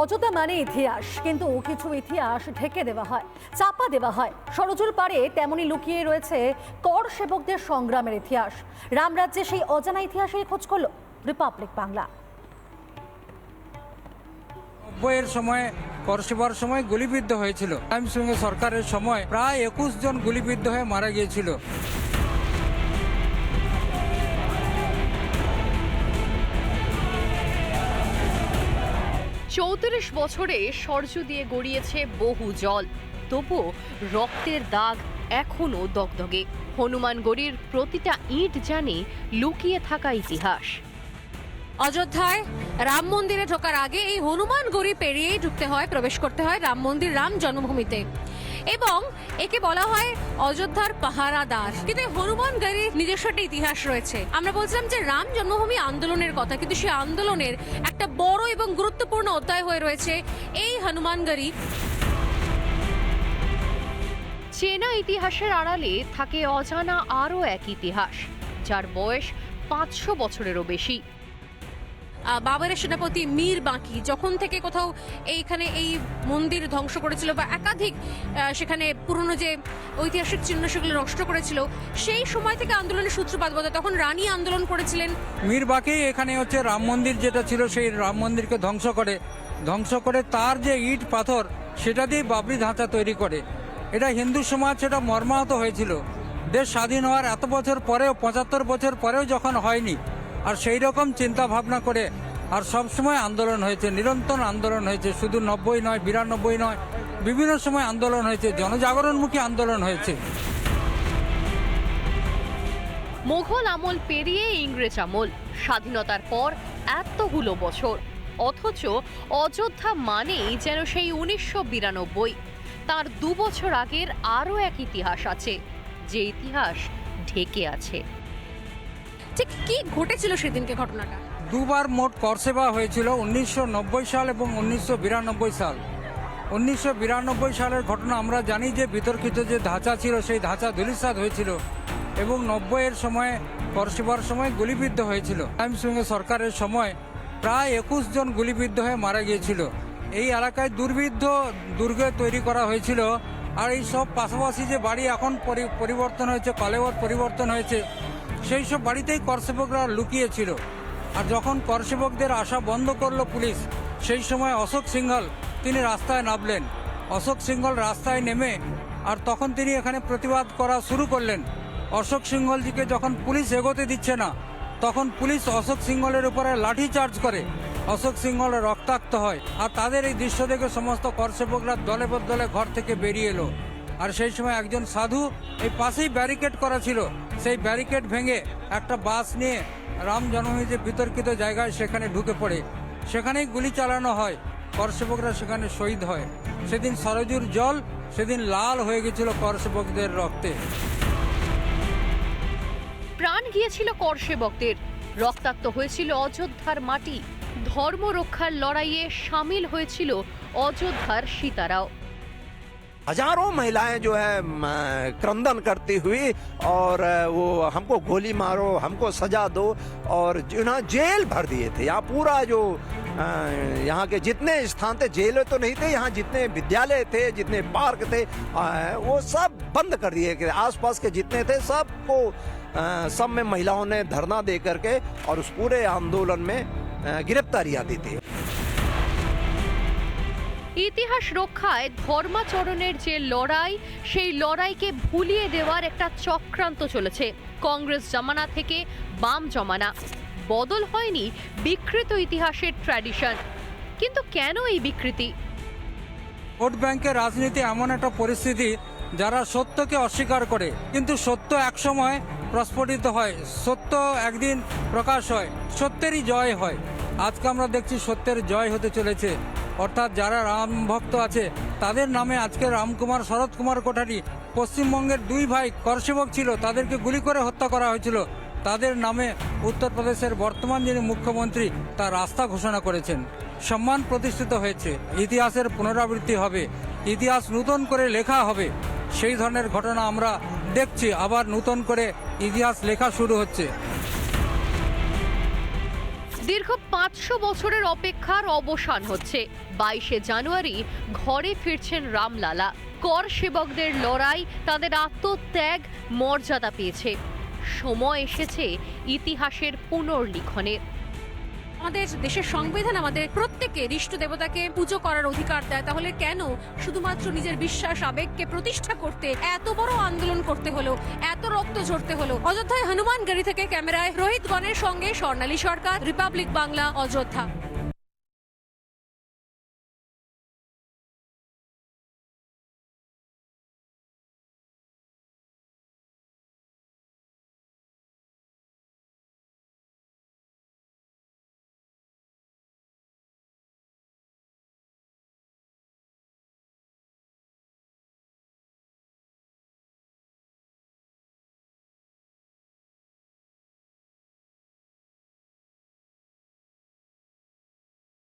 অযোধ্যা মানে ইতিহাস, কিন্তু কিছু ইতিহাস ঢেকে দেওয়া হয়, চাপা দেওয়া হয়। সরজুল পারে তেমনি লুকিয়ে রয়েছে কর সেবকদের সংগ্রামের ইতিহাস। রামরাজ্যে সেই অজানা ইতিহাসের খোঁজ করল রিপাবলিক বাংলা। 90-এর সময় কর সেবার সময় গুলিবিদ্ধ হয়েছিল। টাইমস সরকারের সময় প্রায় 21 জন গুলিবিদ্ধ হয়ে মারা গিয়েছিল। চৌত্রিশ বছরে সরজু দিয়ে গড়িয়েছে বহু জল, তবুও রক্তের দাগ এখনো দগদগে। হনুমানগড়ির প্রতিটা ইট জানে লুকিয়ে থাকা ইতিহাস। অযোধ্যায় রাম মন্দিরে ঢোকার আগে এই হনুমানগড়ি পেরিয়েই ঢুকতে হয়, প্রবেশ করতে হয় রাম মন্দির, রাম জন্মভূমিতে, এবং একে বলা হয় অযোধ্যার পাহারাদার। কিন্তু এই হনুমানগড়ির নিজস্ব একটা ইতিহাস রয়েছে। আমরা বলছিলাম যে রাম জন্মভূমি আন্দোলনের কথা, কিন্তু সেই আন্দোলনের একটা বড় এবং গুরুত্বপূর্ণ অধ্যায় হয়ে রয়েছে এই হনুমানগড়ি। চেনা ইতিহাসের আড়ালে থাকে অজানা আরও এক ইতিহাস, যার বয়স 500 বছরেরও বেশি। বাবরের সেনাপতি মীর বাঁকি যখন থেকে কোথাও এইখানে এই মন্দির ধ্বংস করেছিল বা একাধিক সেখানে পুরনো যে ঐতিহাসিক চিহ্ন সেগুলো নষ্ট করেছিল, সেই সময় থেকে আন্দোলনের সূত্রপাত বলে। তখন রানী আন্দোলন করেছিলেন। মীর বাঁকি এখানে হচ্ছে রাম মন্দির যেটা ছিল সেই রাম মন্দিরকে ধ্বংস করে তার যে ইট পাথর সেটা দিয়ে বাবরি ধাঁচা তৈরি করে। এটা হিন্দু সমাজ সেটা মর্মাহত হয়েছিল। দেশ স্বাধীন হওয়ার এত বছর পরেও, 75 বছর পরেও যখন হয়নি, আর সেই রকম চিন্তা ভাবনা করে আর সবসময় আন্দোলন হয়েছে, নিরন্তর আন্দোলন হয়েছে। শুধু 90 নয়, 92 নয়, বিভিন্ন সময় আন্দোলন হয়েছে, জনজাগরণমুখী আন্দোলন হয়েছে। মোগল আমল পেরিয়ে ইংরেজ আমল, স্বাধীনতার পর এতগুলো বছর, অথচ অযোধ্যা মানেই যেন সেই 1992। তার 2 বছর আগের আরও এক ইতিহাস আছে, যে ইতিহাস ঢেকে আছে। ঠিক কি ঘটেছিল সেদিনকে ঘটনাটা? দুবার মোট কর সেবা হয়েছিল, 1990 সাল এবং 1992 সাল। 1992 সালের ঘটনা আমরা জানি যে বিতর্কিত যে ধাঁচা ছিল সেই ধাঁচা ধূলিসাৎ হয়েছিল, এবং 90-এর সময় কর সেবার সময় গুলিবিদ্ধ হয়েছিল। টাইমস সরকারের সময় প্রায় 21 জন গুলিবিদ্ধ হয়ে মারা গিয়েছিল। এই এলাকায় দুর্গ তৈরি করা হয়েছিল। আর এই সব পাশাপাশি যে বাড়ি এখন পরিবর্তন হয়েছে, কলেবর পরিবর্তন হয়েছে, সেই সব বাড়িতেই করসেবকরা লুকিয়েছিল। আর যখন করসেবকদের আসা বন্ধ করলো পুলিশ, সেই সময় অশোক সিংহল তিনি রাস্তায় নামলেন। অশোক সিংহল রাস্তায় নেমে আর তখন তিনি এখানে প্রতিবাদ করা শুরু করলেন। অশোক সিংহলজিকে যখন পুলিশ এগোতে দিচ্ছে না, তখন পুলিশ অশোক সিংহলের উপরে লাঠি চার্জ করে। অশোক সিংহল রক্তাক্ত হয়। আর তাদের এই দৃশ্য দেখে সমস্ত করসেবকরা দলে বদলে ঘর থেকে বেরিয়ে এলো। আর সেই সময় একজন সাধু, এই পাশেই ব্যারিকেড করা ছিল, সেই ব্যারিকেড ভেঙে একটা বাস নিয়ে রাম জন্মভূমি যে বিতর্কিত জায়গায় সেখানে ঢুকে পড়ে, সেখানেই গুলি চালানো হয়। করসেবকরা সেখানে শহীদ হয়। সেদিন সরজুর জল সেদিন লাল হয়ে গেছিল করসেবকদের রক্তে। প্রাণ গিয়েছিল করসেবকদের, রক্তাক্ত হয়েছিল অযোধ্যার মাটি। ধর্ম রক্ষার লড়াইয়ে সামিল হয়েছিল অযোধ্যার সীতারাও। हजारों महिलाएं जो है क्रंदन करती हुई, और वो हमको गोली मारो, हमको सजा दो, और जिन्हें जेल भर दिए थे। यहाँ पूरा जो यहाँ के जितने स्थान थे, जेलें तो नहीं थे, यहाँ जितने विद्यालय थे, जितने पार्क थे, वो सब बंद कर दिए गए। आसपास के जितने थे सबको, सब में महिलाओं ने धरना दे करके और उस पूरे आंदोलन में गिरफ्तारियां दी थी। ইতিহাস রক্ষায় ধর্মাচরণের যে লড়াই, সেই লড়াইকে ভুলিয়ে দেওয়ার একটা চক্রান্ত চলেছে। কংগ্রেস জমানা থেকে বাম জমানা, বদল হয়নি বিকৃত ইতিহাসের ট্র্যাডিশন। কিন্তু কেন এই বিকৃতি? ভোট ব্যাংকের রাজনীতি এমন একটা পরিস্থিতি যারা সত্যকে অস্বীকার করে, কিন্তু সত্য একসময় প্রস্ফুটিত হয়, সত্য একদিন প্রকাশ হয়, সত্যেরই জয় হয়। আজকে আমরা দেখছি সত্যের জয় হতে চলেছে। অর্থাৎ যারা রাম ভক্ত আছে তাদের নামে আজকে রামকুমার, শরৎ কুমার কোঠারি, পশ্চিমবঙ্গের 2 ভাই করসেবক ছিল, তাদেরকে গুলি করে হত্যা করা হয়েছিল। তাদের নামে উত্তরপ্রদেশের বর্তমান যিনি মুখ্যমন্ত্রী তার রাস্তা ঘোষণা করেছেন। সম্মান প্রতিষ্ঠিত হয়েছে। ইতিহাসের পুনরাবৃত্তি হবে, ইতিহাস নতুন করে লেখা হবে। সেই ধরনের ঘটনা আমরা দেখছি। আবার নতুন করে ইতিহাস লেখা শুরু হচ্ছে। দীর্ঘ 500 বছরের অপেক্ষার অবসান হচ্ছে। 22শে জানুয়ারি ঘরে ফিরছেন রামলালা। কর সেবকদের লড়াই, তাদের আত্মত্যাগ মর্যাদা পেয়েছে। সময় এসেছে ইতিহাসের পুনর্লিখনের। আমাদের দেশের সংবিধান আমাদের প্রত্যেকের ইষ্ট দেবতাকে পুজো করার অধিকার দেয়, তাহলে কেন শুধুমাত্র নিজের বিশ্বাস আবেগকে প্রতিষ্ঠা করতে এত বড় আন্দোলন করতে হলো, এত রক্ত ঝরতে হলো? অযোধ্যায় হনুমানগড়ি থেকে ক্যামেরায় রোহিত গণের সঙ্গে স্বর্ণালী সরকার, রিপাবলিক বাংলা, অযোধ্যা।